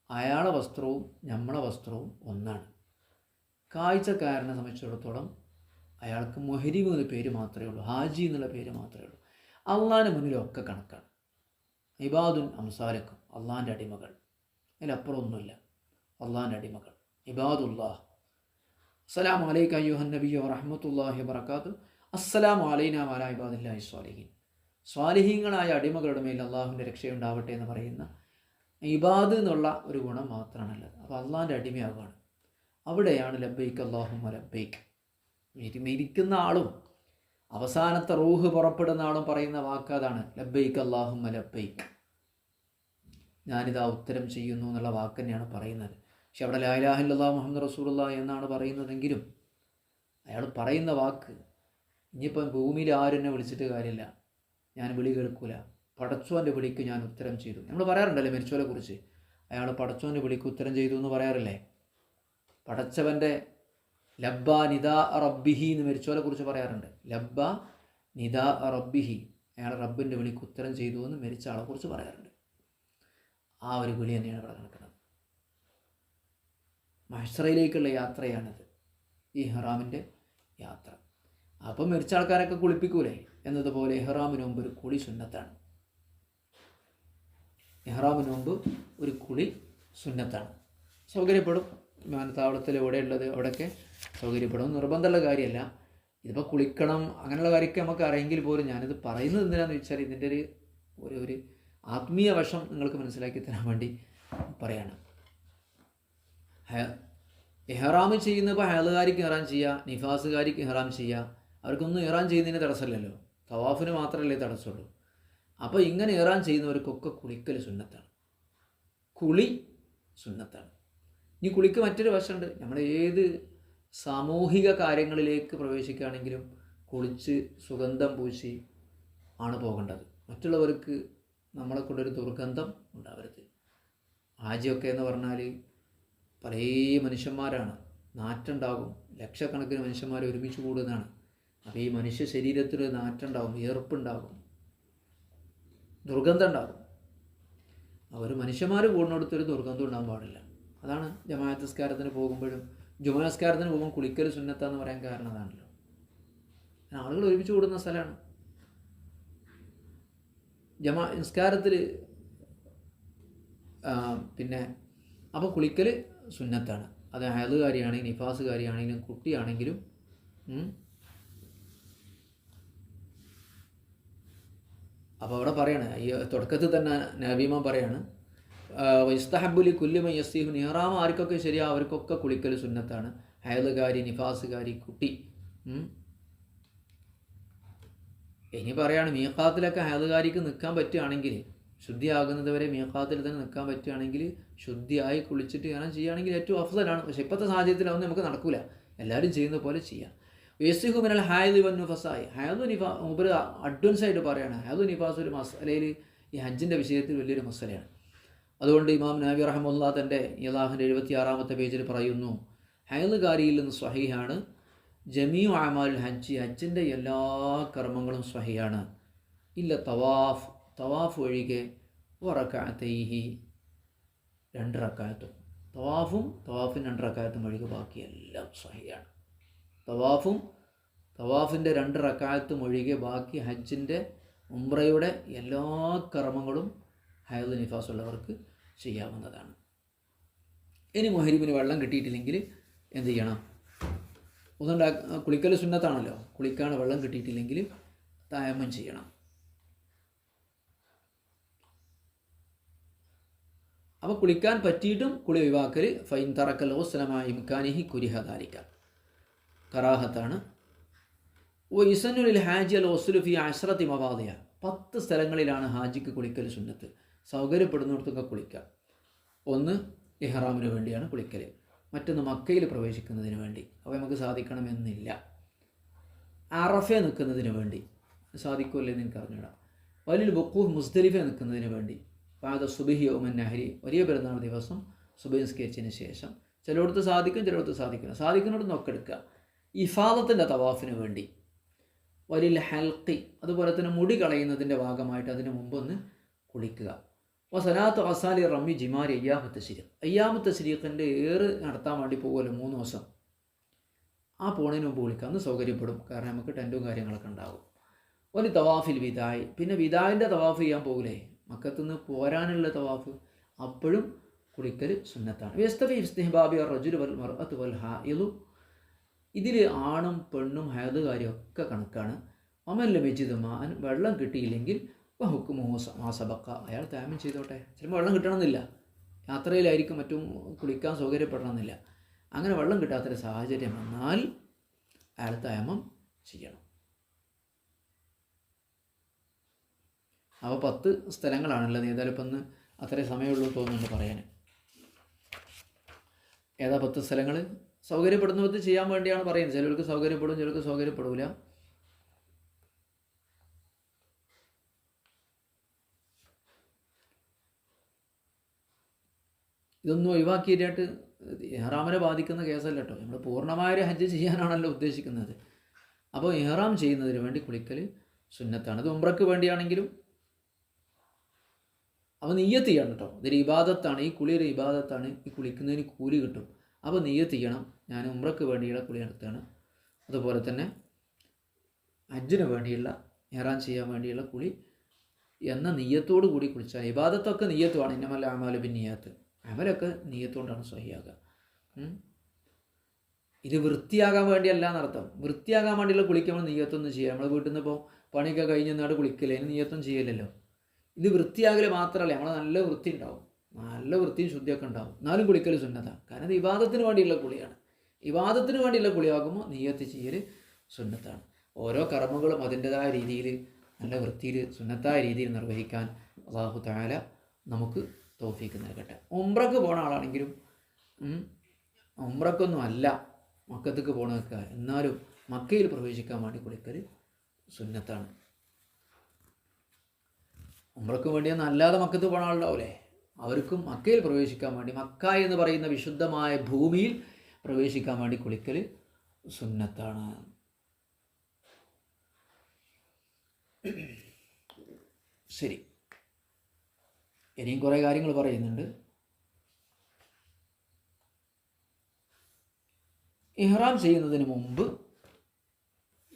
അയാളുടെ വസ്ത്രവും നമ്മളെ വസ്ത്രവും ഒന്നാണ്. കാഴ്ചക്കാരനെ സംബന്ധിച്ചിടത്തോളം അയാൾക്ക് മുഹരിം എന്ന പേര് മാത്രമേ ഉള്ളൂ, ഹാജി എന്നുള്ള പേര് മാത്രമേ ഉള്ളൂ. അള്ളാഹിൻ്റെ മുന്നിലൊക്കെ കണക്കാണ്. ഇബാദുൻ അംസാലക്കും, അള്ളാഹിൻ്റെ അടിമകൾ, അതിലപ്പുറം ഒന്നുമില്ല. അള്ളാഹിൻ്റെ അടിമകൾ ഇബാദുല്ലാഹ്. അസ്സലാമു അലൈക അയ്യുഹൻ നബിയ്യ വറഹ്മത്തുള്ളാഹി വബറകാതുഹു. അസ്സലാമു അലൈനാ വഅലാ ഇബാദില്ലാഹി സ്വാലിഹീൻ. സ്വാലിഹീങ്ങളായ അടിമകളുടെ മേൽ അള്ളാഹുവിൻ്റെ രക്ഷയുണ്ടാവട്ടെ എന്ന് പറയുന്ന ഇബാദ് എന്നുള്ള ഒരു ഗുണം മാത്രമാണുള്ളത്. അപ്പോൾ അള്ളാഹിൻ്റെ അടിമയാവുകയാണ്. അവിടെയാണ് ലബ്ബൈക്ക് അല്ലാഹുമ്മ ലബ്ബൈക്ക്. ഇരിക്കുന്ന ആളും അവസാനത്തെ റൂഹ് പുറപ്പെടുന്ന ആളും പറയുന്ന വാക്ക് അതാണ്, ലബ്ബൈക്ക് അല്ലാഹുമ്മ ലബ്ബൈക്ക്. ഞാനിതാ ഉത്തരം ചെയ്യുന്നു എന്നുള്ള വാക്ക് തന്നെയാണ് പറയുന്നത്. പക്ഷെ അവിടെ ലാ ഇലാഹ ഇല്ലല്ലാഹ് മുഹമ്മദ് റസൂലുള്ളാഹി എന്നാണ് പറയുന്നതെങ്കിലും അയാൾ പറയുന്ന വാക്ക്, ഇനിയിപ്പം ഭൂമിയിൽ ആരും എന്നെ വിളിച്ചിട്ട് കാര്യമില്ല, ഞാൻ വിളി കേൾക്കൂല, പടച്ചോൻ്റെ വിളിക്ക് ഞാൻ ഉത്തരം ചെയ്തു. നമ്മൾ പറയാറുണ്ടല്ലേ മരിച്ചവരെ കുറിച്ച്, അയാൾ പടച്ചോൻ്റെ വിളിക്ക് ഉത്തരം ചെയ്തു എന്ന് പറയാറില്ലേ. പടച്ചവൻ്റെ ലബ്ബ നിദാ റബ്ബിഹി എന്ന് മരിച്ചവരെ കുറിച്ച് പറയാറുണ്ട്. ലബ്ബ നിദാ റബ്ബിഹി, അയാൾ റബ്ബിൻ്റെ വിളിക്ക് ഉത്തരം ചെയ്തു എന്ന് മരിച്ച ആളെ കുറിച്ച് പറയാറുണ്ട്. ആ ഒരു വിളി തന്നെയാണ് ഇവിടെ നടക്കുന്നത്. മഹ്ശറയിലേക്കുള്ള യാത്രയാണിത്, ഈ ഇഹ്റാമിൻ്റെ യാത്ര. അപ്പം മരിച്ച ആൾക്കാരൊക്കെ കുളിപ്പിക്കൂലേ എന്നതുപോലെ ഇഹ്റാമിന് മുമ്പ് ഒരു കുളി സുന്നത്താണ്. ഇഹ്റാമിന് മുമ്പ് ഒരു കുളി സുന്നത്താണ്. സൗകര്യപ്പെടും, വിമാനത്താവളത്തിൽ എവിടെയുള്ളത് അവിടെയൊക്കെ സൗകര്യപ്പെടും. നിർബന്ധമുള്ള കാര്യമല്ല. ഇതിപ്പോൾ കുളിക്കണം അങ്ങനെയുള്ള കാര്യമൊക്കെ നമുക്ക് അറിയെങ്കിൽ പോലും ഞാനിത് പറയുന്നത് എന്തിനാണെന്ന് വെച്ചാൽ ഇതിൻ്റെ ഒരു ആത്മീയ വശം നിങ്ങൾക്ക് മനസ്സിലാക്കി തരാൻ വേണ്ടി പറയാണ്. ഇഹ്റാം ചെയ്യുന്നപ്പോൾ ഹയലുകാരിക്ക് ഇഹ്റാം ചെയ്യുക, നിഫാസുകാരിക്ക് ഇഹ്റാം ചെയ്യുക, അവർക്കൊന്നും ഇഹ്റാം ചെയ്യുന്നതിന് തടസ്സമില്ലല്ലോ, തവാഫിന് മാത്രമല്ലേ തടസ്സമുള്ളൂ. അപ്പോൾ ഇങ്ങനെ ഇഹ്റാം ചെയ്യുന്നവർക്കൊക്കെ കുളിക്കൽ സുന്നത്താണ്, കുളി സുന്നത്താണ്. ഇനി കുളിക്ക് മറ്റൊരു വശമുണ്ട്. നമ്മൾ ഏത് സാമൂഹിക കാര്യങ്ങളിലേക്ക് പ്രവേശിക്കുകയാണെങ്കിലും കുളിച്ച് സുഗന്ധം പൂശി ആണ് പോകേണ്ടത്. മറ്റുള്ളവർക്ക് നമ്മളെ കൊണ്ടൊരു ദുർഗന്ധം ഉണ്ടാവരുത്. ഹാജിയൊക്കെ എന്ന് പറഞ്ഞാൽ പല മനുഷ്യന്മാരാണ്, നാറ്റുണ്ടാകും, ലക്ഷക്കണക്കിന് മനുഷ്യന്മാർ ഒരുമിച്ച് കൂടുന്നതാണ്. അപ്പോൾ ഈ മനുഷ്യ ശരീരത്തിൽ നാറ്റുണ്ടാകും, വിയർപ്പുണ്ടാകും, ദുർഗന്ധം ഉണ്ടാകും. അവർ മനുഷ്യന്മാർ കൂടുന്നിടത്തൊരു ദുർഗന്ധം ഉണ്ടാകാൻ പാടില്ല. അതാണ് ജമാഅത്ത് നിസ്കാരത്തിന് പോകുമ്പോഴും ജുമുഅ നിസ്കാരത്തിന് പോകുമ്പോൾ കുളിക്കൽ സുന്നത്താന്ന് പറയാൻ കാരണം അതാണല്ലോ. ആളുകൾ ഒരുമിച്ച് കൂടുന്ന സ്ഥലമാണ് നിസ്കാരത്തിൽ. പിന്നെ അപ്പോൾ കുളിക്കൽ സുന്നത്താണ്. അത് ഹയലുകാരിയാണെങ്കിലും നിഫാസുകാരിയാണെങ്കിലും കുട്ടിയാണെങ്കിലും. അപ്പോൾ അവിടെ പറയാണ്, ഈ തുടക്കത്തിൽ തന്നെ നബീമാൻ പറയാണ്, വൈസ്തഹബുലി കുല്ലിമ യസ്സീഹു, ഇഹ്റാം ആർക്കൊക്കെ ശരിയാ അവർക്കൊക്കെ കുളിക്കൽ സുന്നത്താണ്. ഹയലുകാരി, നിഫാസുകാരി, കുട്ടി. ഇനി പറയാണ് മീഖാത്തിലൊക്കെ ഹയലുകാരിക്ക് നിൽക്കാൻ പറ്റുകയാണെങ്കിൽ, ശുദ്ധിയാകുന്നത് വരെ മീഖാത്തിൽ തന്നെ നിൽക്കാൻ പറ്റുകയാണെങ്കിൽ ശുദ്ധിയായി കുളിച്ചിട്ട് ഇഹ്റാം ചെയ്യുകയാണെങ്കിൽ ഏറ്റവും അഫ്ളലാണ്. പക്ഷേ ഇപ്പോഴത്തെ സാഹചര്യത്തിൽ അതൊന്നും നമുക്ക് നടക്കില്ല. എല്ലാവരും ചെയ്യുന്ന പോലെ ചെയ്യാം. വേസിഹു മിനൽ ഹൈദ് വൻ നിഫാസായി. ഹൈദു നിഫാ ഉപരി അഡ്വാൻസ് ആയിട്ട് പറയുകയാണ്. ഹൈദു നിഫാസ് ഒരു മസലയിൽ ഈ ഹജ്ജിൻ്റെ വിഷയത്തിൽ വലിയൊരു മസലയാണ്. അതുകൊണ്ട് ഇമാം നബി റഹ്മത്തുള്ളാ തൻ്റെ ഇലാഹിൻ്റെ 76-ാമത്തെ പേജിൽ പറയുന്നു, ഹൈദുകാരിയിൽ നിന്ന് സ്വഹീഹാണ് ജമീഉ അമാലുൽ ഹജ്ജ്, ഹജ്ജിൻ്റെ എല്ലാ കർമ്മങ്ങളും സ്വഹീഹാണ്, ഇല്ല തവാഫ്, തവാഫ് ഒഴികെ വറകഅതൈഹി 2 റക്അത്തും, തവാഫിന് 2 റക്അത്തും ഒഴികെ ബാക്കിയെല്ലാം സ്വഹീഹാണ്. തവാഫിൻ്റെ 2 റക്അത്തും ഒഴികെ ബാക്കി ഹജ്ജിൻ്റെ ഉംറയുടെ എല്ലാ കർമ്മങ്ങളും ഹൈദ് നിഫാസ് ഉള്ളവർക്ക് ചെയ്യാവുന്നതാണ്. ഇനി മുഹരിമിന് വെള്ളം കിട്ടിയിട്ടില്ലെങ്കിൽ എന്ത് ചെയ്യണം? കുളിക്കൽ സുന്നത്താണല്ലോ. കുളിക്കാൻ വെള്ളം കിട്ടിയിട്ടില്ലെങ്കിൽ തയമ്മം ചെയ്യണം. അപ്പോൾ കുളിക്കാൻ പറ്റിയിട്ടും കുളി ഒഴിവാക്കൽ ഫൈൻ തറക്കൽ ഗുസ്ലമായ ഇംകാനിഹി കുരിഹ ദാലിക കറാഹത്താണ്. ഇസനുൽ ഹാജി അൽ വസ്ലു ഫി 10 മവാദിയ, 10 സ്ഥലങ്ങളിലാണ് ഹാജിക്ക് കുളിക്കൽ സുന്നത്ത്. സൗകര്യപ്പെടുന്നിടത്തൊക്കെ കുളിക്കാം. ഒന്ന് ഇഹ്റാമിന് വേണ്ടിയാണ് കുളിക്കൽ, മറ്റൊന്ന് മക്കയിൽ പ്രവേശിക്കുന്നതിന് വേണ്ടി. അപ്പോൾ നമുക്ക് സാധിക്കണമെന്നില്ല. അറഫെ നിൽക്കുന്നതിന് വേണ്ടി സാധിക്കുമല്ലേ എനിക്ക് അറിഞ്ഞിടാം. വലിയ ബുക്കൂഫ് മുസ്ദലിഫ നിൽക്കുന്നതിന് വേണ്ടി, പാത സുബഹി യൗമൻ നഹരി, വലിയ പെരുന്നാൾ ദിവസം സുബഹി നിസ്കരിച്ചതിന് ശേഷം. ചിലയിടത്ത് സാധിക്കും, ചിലയിടത്ത് സാധിക്കില്ല. സാധിക്കുന്നിടത്ത് നോക്കി എടുക്കുക. ഇഫാദത്തിൻ്റെ തവാഫിന് വേണ്ടി, വലിൽ ഹൽക്കി, അതുപോലെ തന്നെ മുടി കളയുന്നതിൻ്റെ ഭാഗമായിട്ട് അതിന് മുമ്പൊന്ന് കുളിക്കുക. സലാത്ത് അസാലി റമ്മി ജിമാരി അയ്യാമത്തെ ശരീഖിൻ്റെ ഏറ് നടത്താൻ വേണ്ടി പോകുമല്ലോ 3 ദിവസം. ആ പോണതിന് മുമ്പ് കുളിക്കുക. അന്ന് സൗകര്യപ്പെടും, കാരണം നമുക്ക് ടെൻറ്റും കാര്യങ്ങളൊക്കെ ഉണ്ടാകും. ഒരു തവാഫിൽ വിദായ്, പിന്നെ വിദായിൻ്റെ തവാഫ് ചെയ്യാൻ പോകില്ലേ, മക്കത്തുനിന്ന് പോരാനുള്ള തവാഫ്, അപ്പോഴും കുളിക്കൽ സുന്നത്താണ്. വ്യസ്തഫി ഇസ്തിഹ്ബാബി റജുൽ വൽ മർഅത്ത് വൽ ഹായിദു, ഇതിൽ ആണും പെണ്ണും ഹൈദുകാരിയൊക്കെ കണക്കാണ്. അമല്ല മെജിദ് മാൻ, വെള്ളം കിട്ടിയില്ലെങ്കിൽ ഹുക്കുമുഹു മാസബക്ക, അയാൾ തയമം ചെയ്തോട്ടെ. ചിലപ്പോൾ വെള്ളം കിട്ടണമെന്നില്ല, യാത്രയിലായിരിക്കും, മറ്റും കുളിക്കാൻ സൗകര്യപ്പെടണമെന്നില്ല. അങ്ങനെ വെള്ളം കിട്ടാത്തൊരു സാഹചര്യം വന്നാൽ അയാൾ തയമം ചെയ്യണം. അപ്പോൾ 10 സ്ഥലങ്ങളാണുള്ളത്. ഏതായാലും ഇപ്പം ഒന്ന് അത്രയും സമയമുള്ളൂ തോന്നുന്നുണ്ട് പറയാൻ. ഏതാ 10 സ്ഥലങ്ങൾ? സൗകര്യപ്പെടുന്നത് ചെയ്യാൻ വേണ്ടിയാണ് പറയുന്നത്. ചിലർക്ക് സൗകര്യപ്പെടും, ചിലർക്ക് സൗകര്യപ്പെടില്ല. ഇതൊന്നും ഒഴിവാക്കിയിട്ട് ഇഹ്റാമിനെ ബാധിക്കുന്ന കേസല്ല കേട്ടോ. നമ്മൾ പൂർണ്ണമായൊരു ഹജ്ജ് ചെയ്യാനാണല്ലോ ഉദ്ദേശിക്കുന്നത്. അപ്പോൾ ഇഹ്റാം ചെയ്യുന്നതിന് വേണ്ടി കുളിക്കൽ സുന്നത്താണ്. അത് ഉംറയ്ക്ക് വേണ്ടിയാണെങ്കിലും. അപ്പോൾ നിയ്യത്ത് ചെയ്യണം കേട്ടോ. ഇതൊരു ഇബാദത്താണ്, ഈ കുളി ഒരു ഇബാദത്താണ്. ഈ കുളിക്കുന്നതിന് കൂലി കിട്ടും. അപ്പോൾ നിയ്യത്ത് ചെയ്യണം, ഞാൻ ഉംറയ്ക്ക് വേണ്ടിയുള്ള കുളി നടത്തുകയാണ്. അതുപോലെ തന്നെ ഹജ്ജിന് വേണ്ടിയുള്ള, ഇഹ്റാം ചെയ്യാൻ വേണ്ടിയുള്ള കുളി എന്ന നിയ്യത്തോടു കൂടി കുളിച്ചാൽ, ഇബാദത്തൊക്കെ നിയ്യത്തുമാണ്. ഇന്നമൽ അഅ്മാലു ബിന്നിയ്യാത്ത്, അമലൊക്കെ നിയ്യത്തുകൊണ്ടാണ് സ്വഹിയാകുക. ഇത് വൃത്തിയാകാൻ വേണ്ടിയല്ല എന്നർത്ഥം. വൃത്തിയാകാൻ വേണ്ടിയുള്ള കുളിക്ക് നമ്മൾ നിയ്യത്തൊന്നും ചെയ്യാം. നമ്മൾ വീട്ടിൽ നിന്ന് ഇപ്പോൾ പണിയൊക്കെ കഴിഞ്ഞ് നാട് കുളിക്കില്ല, അതിന് നിയ്യത്തൊന്നും ചെയ്യില്ലല്ലോ. ഇത് വൃത്തിയാകൽ മാത്രമല്ല, നമ്മൾ നല്ല വൃത്തി ഉണ്ടാവും, നല്ല വൃത്തിയും ശുദ്ധിയൊക്കെ ഉണ്ടാവും, എന്നാലും കുളിക്കൽ സുന്നത്താണ്. കാരണം ഇത് ഇബാദത്തിന് വേണ്ടിയുള്ള കുളിയാണ്. ഇബാദത്തിന് വേണ്ടിയുള്ള കുളിയാകുമ്പോൾ നിയ്യത്ത് ചെയ്യൽ സുന്നത്താണ്. ഓരോ കർമ്മങ്ങളും അതിൻ്റെതായ രീതിയിൽ നല്ല വൃത്തിയിൽ സുന്നത്തായ രീതിയിൽ നിർവഹിക്കാൻ അല്ലാഹു തആല നമുക്ക് തൗഫീക്ക് നൽകട്ടെ. ഉംറക്ക് പോണ ആളാണെങ്കിലും, ഉംറക്കൊന്നും അല്ല മക്കത്തേക്ക് പോകണമൊക്കെ, എന്നാലും മക്കയിൽ പ്രവേശിക്കാൻ വേണ്ടി കുളിക്കൽ സുന്നത്താണ്. ഉംറക്ക് വേണ്ടിയൊന്നും അല്ലാതെ മക്കത്ത് പോണ ആളുണ്ടാവില്ലേ, അവർക്കും മക്കയിൽ പ്രവേശിക്കാൻ വേണ്ടി, മക്ക എന്ന് പറയുന്ന വിശുദ്ധമായ ഭൂമിയിൽ പ്രവേശിക്കാൻ വേണ്ടി കുളിക്കൽ സുന്നത്താണ്. ശരി, ഇനിയും കുറേ കാര്യങ്ങൾ പറയുന്നുണ്ട്. ഇഹ്റാം ചെയ്യുന്നതിന് മുമ്പ്,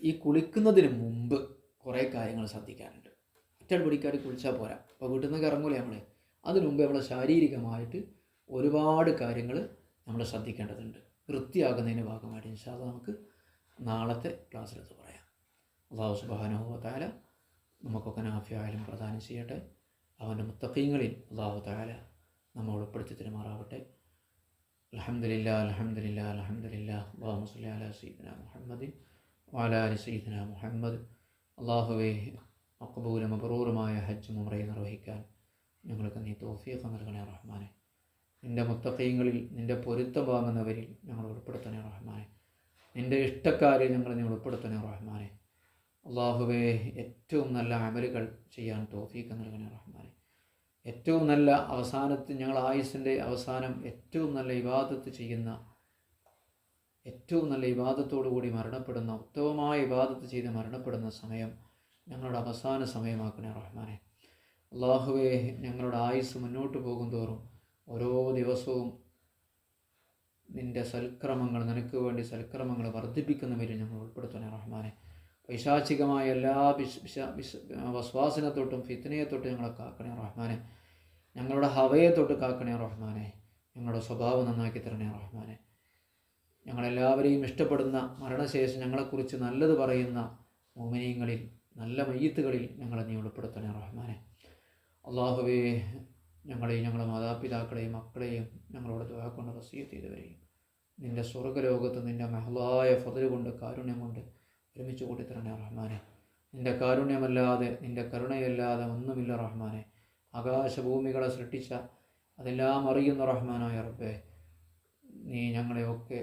ഈ കുളിക്കുന്നതിന് മുമ്പ് കുറേ കാര്യങ്ങൾ ശ്രദ്ധിക്കാനുണ്ട്. ഒറ്റ പിടിക്കാതെ കുളിച്ചാൽ പോരാ. അപ്പോൾ വീട്ടിൽ നിന്നൊക്കെ ഇറങ്ങൂലേ നമ്മൾ, അതിനു മുമ്പ് നമ്മൾ ശാരീരികമായിട്ട് ഒരുപാട് കാര്യങ്ങൾ നമ്മൾ ശ്രദ്ധിക്കേണ്ടതുണ്ട്. വൃത്തിയാകുന്നതിൻ്റെ ഭാഗമായിട്ട് ഇൻഷാ അല്ലാഹ് നമുക്ക് നാളത്തെ ക്ലാസ്സിലെത്ത് പറയാം. അല്ലാഹു സുബ്ഹാനഹു വ തആല നമുക്കൊക്കെ നാഫിയായാലും പ്രദാനം ചെയ്യട്ടെ. അവൻ്റെ മുത്തഖീങ്ങളിൽ അല്ലാഹു തആല നമ്മൾ ഉൾപ്പെടുത്തി തരുമാറാവട്ടെ. അൽഹംദുലില്ലാ അൽഹംദുലില്ലാ അൽഹംദുലില്ലാ. അല്ലാഹുമ്മ സ്വല്ലി അലാ സയ്യിദിനാ മുഹമ്മദിൻ വഅലാ ആലി സയ്യിദിനാ മുഹമ്മദ്. അല്ലാഹുവേ, മഖ്ബൂലും മബ്റൂറുമായ ഹജ്ജ് ഉംറയും നിർവഹിക്കാൻ ഞങ്ങൾക്ക് നീ തൗഫീഖ് നൽകണേ റഹ്മാനെ. നിൻ്റെ മുത്തഖീങ്ങളിൽ, നിൻ്റെ പൊരുത്തം വാങ്ങുന്നവരിൽ ഞങ്ങൾ ഉൾപ്പെടുത്തണേ റഹ്മാനെ. നിൻ്റെ ഇഷ്ടക്കാരെ ഞങ്ങൾ നീ ഉൾപ്പെടുത്തണേ റഹ്മാനെ. അള്ളാഹുവേ, ഏറ്റവും നല്ല അമലുകൾ ചെയ്യാൻ തൗഫീഖ് നൽകണേ റഹ്മാനെ. ഏറ്റവും നല്ല അവസാനത്തിൽ ഞങ്ങൾ ആയുസ്സിൻ്റെ അവസാനം ഏറ്റവും നല്ല ഇബാദത്ത് ചെയ്യുന്ന, ഏറ്റവും നല്ല ഇബാദത്തോടു കൂടി മരണപ്പെടുന്ന, ഉത്തമമായ ഇബാദത്ത് ചെയ്ത് മരണപ്പെടുന്ന സമയം ഞങ്ങളുടെ അവസാന സമയമാക്കണേ റഹ്മാനെ. അള്ളാഹുവേ, ഞങ്ങളുടെ ആയുസ് മുന്നോട്ട് പോകും തോറും ഓരോ ദിവസവും നിൻ്റെ സൽക്രമങ്ങൾ, നിനക്ക് വേണ്ടി സൽക്രമങ്ങൾ വർദ്ധിപ്പിക്കുന്നവരിൽ ഞങ്ങൾ ഉൾപ്പെടുത്തണേ റഹ്മാനെ. പൈശാചികമായ എല്ലാ വസ്വാസിനെ തൊട്ടും ഫിത്നയെ തൊട്ട് ഞങ്ങളെ കാക്കണേ റഹ്മാനെ. ഞങ്ങളുടെ ഹവയെ തൊട്ട് കാക്കണേ റഹ്മാനെ. ഞങ്ങളുടെ സ്വഭാവം നന്നാക്കി തരണേ റഹ്മാനെ. ഞങ്ങളെല്ലാവരെയും ഇഷ്ടപ്പെടുന്ന, മരണശേഷം ഞങ്ങളെക്കുറിച്ച് നല്ലത് പറയുന്ന മുഅ്മിനീങ്ങളിൽ, നല്ല മയ്യിത്തുകളിൽ ഞങ്ങളെ നീ ഉൾപ്പെടുത്തണേ റഹ്മാനെ. അള്ളാഹുവേ, ഞങ്ങളെയും ഞങ്ങളുടെ മാതാപിതാക്കളെയും മക്കളെയും ഞങ്ങളോട് ദുആ കൊണ്ട് വസിയ്യത്ത് ചെയ്തവരെയും നിൻ്റെ സ്വർഗ്ഗലോകത്ത് നിൻ്റെ മഹ്ലായ ഫദ്ല് കൊണ്ട്, കാരുണ്യം കൊണ്ട് ഒരുമിച്ച് കൂട്ടിത്തരണേ റഹ്മാനെ. നിൻ്റെ കാരുണ്യമല്ലാതെ, നിൻ്റെ കരുണയല്ലാതെ ഒന്നുമില്ല റഹ്മാനെ. ആകാശഭൂമികളെ സൃഷ്ടിച്ച, അതെല്ലാം അറിയുന്ന റഹ്മാനായ റബ്ബേ, നീ ഞങ്ങളെയൊക്കെ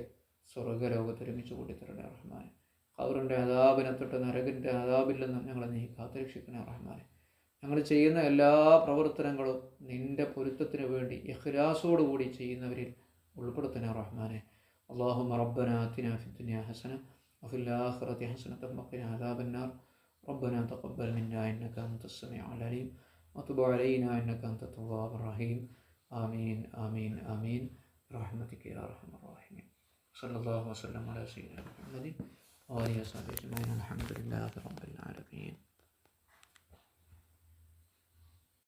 സ്വർഗ്ഗലോകത്ത് ഒരുമിച്ച് കൂട്ടിത്തരണേ റഹ്മാനെ. ഖബറിൻ്റെ അദാബിനെ തൊട്ട് നരകിൻ്റെ അദാബിൽ നിന്നും ഞങ്ങളെ നീ കാത്തുരക്ഷിക്കണേ റഹ്മാനെ. ഞങ്ങൾ ചെയ്യുന്ന എല്ലാ പ്രവർത്തനങ്ങളും നിൻ്റെ പൊരുത്തത്തിന് വേണ്ടി ഇഖ്ലാസോടുകൂടി ചെയ്യുന്നവരിൽ ഉൾപ്പെടുത്തണേ റഹ്മാനെ. അല്ലാഹുമ്മ റബ്ബനാ ആതിനാ ഫിദ്ദുനിയാ ഹസന വഫിൽ ആഖിറതി ഹസനത വഖിനാ അദാബന്നാർ. റബ്ബനാ തഖബ്ബൽ മിന്നാ ഇന്നക അൻതസ് സമീഉൽ അലീം വതുബ് അലൈനാ ഇന്നക അൻതത് തവ്വാബുർ റഹീം. ആമീൻ ആമീൻ ആമീൻ ബിറഹ്മതിക യാ അർഹമർ റഹീമീൻ. സല്ലല്ലാഹു വസല്ലം അലാ സയ്യിദിനാ മുഹമ്മദിൻ വആലിഹി വസഹ്ബിഹി അജ്മഈൻ. അൽഹംദുലില്ലാഹി റബ്ബിൽ ആലമീൻ.